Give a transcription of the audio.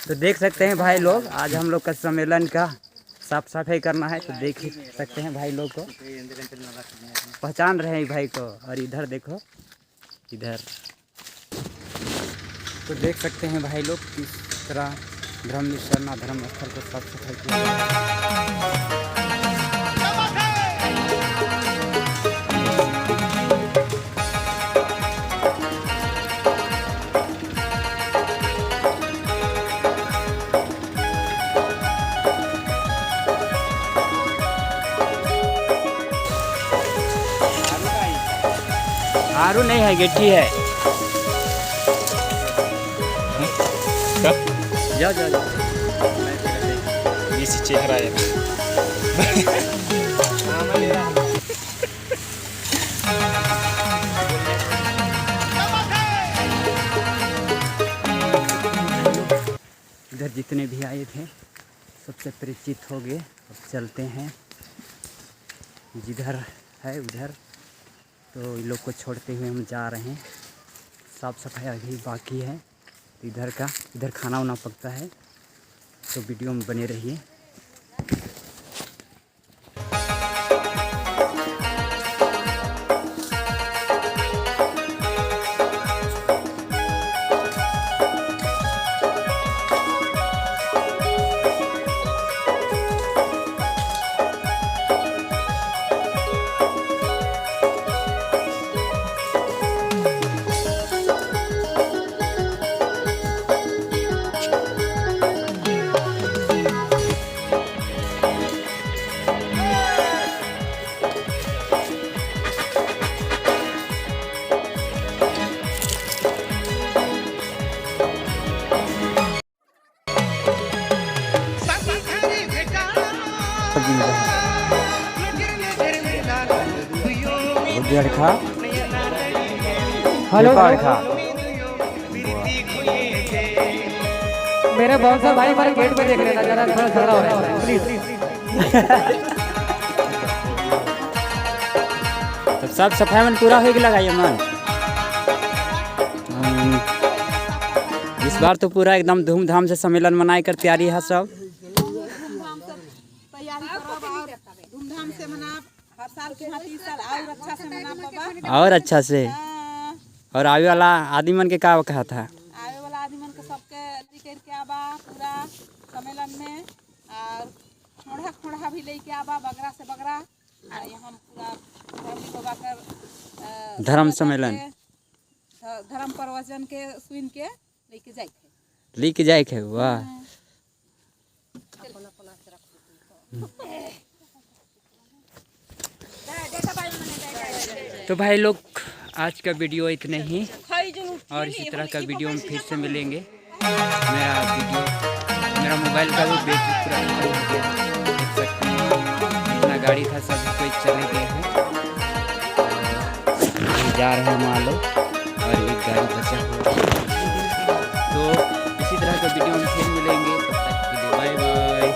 तो देख सकते हैं भाई लोग, आज हम लोग का सम्मेलन का साफ सफाई करना है। तो देख ही सकते हैं भाई लोग को, पहचान रहे हैं भाई को। और इधर देखो, इधर तो देख सकते हैं भाई लोग किस तरह धर्म सरना धर्म स्थल को साफ सफाई किया। आरू नहीं है, गेठी है। जाओ जाओ जाओ, ये सी चेहरा है। इधर जितने भी आए थे सबसे परिचित हो गए। अब चलते हैं, जिधर है उधर। तो इन लोग को छोड़ते हुए हम जा रहे हैं। साफ़ सफाई अभी बाकी है। इधर का, इधर खाना वाना पकता है, तो वीडियो में बने रहिए। हेलो मेरे बाउंसर भाई हमारे गेट पे देख लेना, जरा थोड़ा झगड़ा हो रहा है प्लीज। तो सब सफाई में पूरा हो गया लगाइए मन। इस बार तो पूरा एकदम धूमधाम से सम्मेलन मनाए कर तैयारी है सब। धूमधाम से तैयारी करब और धूमधाम से मनाब। हर साल के हाथी साल और अच्छा से मनाब बाबा, और अच्छा से। और आवे वाला आदमी मन के का कहा था, आवे वाला आदमी मन के सबके करके आबा पूरा सम्मेलन में। और खोड़ा खोड़ा भी लेके आबा, बगरा से बगरा। और यहाँ पूरा धर्म बाबा कर धर्म सम्मेलन धर्म प्रवचन के सुन के लेके जाए लेके जाए के। वाह, तो भाई लोग आज का वीडियो इतने ही, और इसी तरह का वीडियो में फिर से मिलेंगे। मेरा मोबाइल का भी बैटरी पूरा खत्म हो गया, देख सकते हैं। इतना गाड़ी था, सभी कोई चले गए हैं। जा रहे हैं मान लो, और एक गाड़ी बचा हुआ है। तो इसी तरह का वीडियो में फिर मिलेंगे, तब तक के लिए बाय बाय।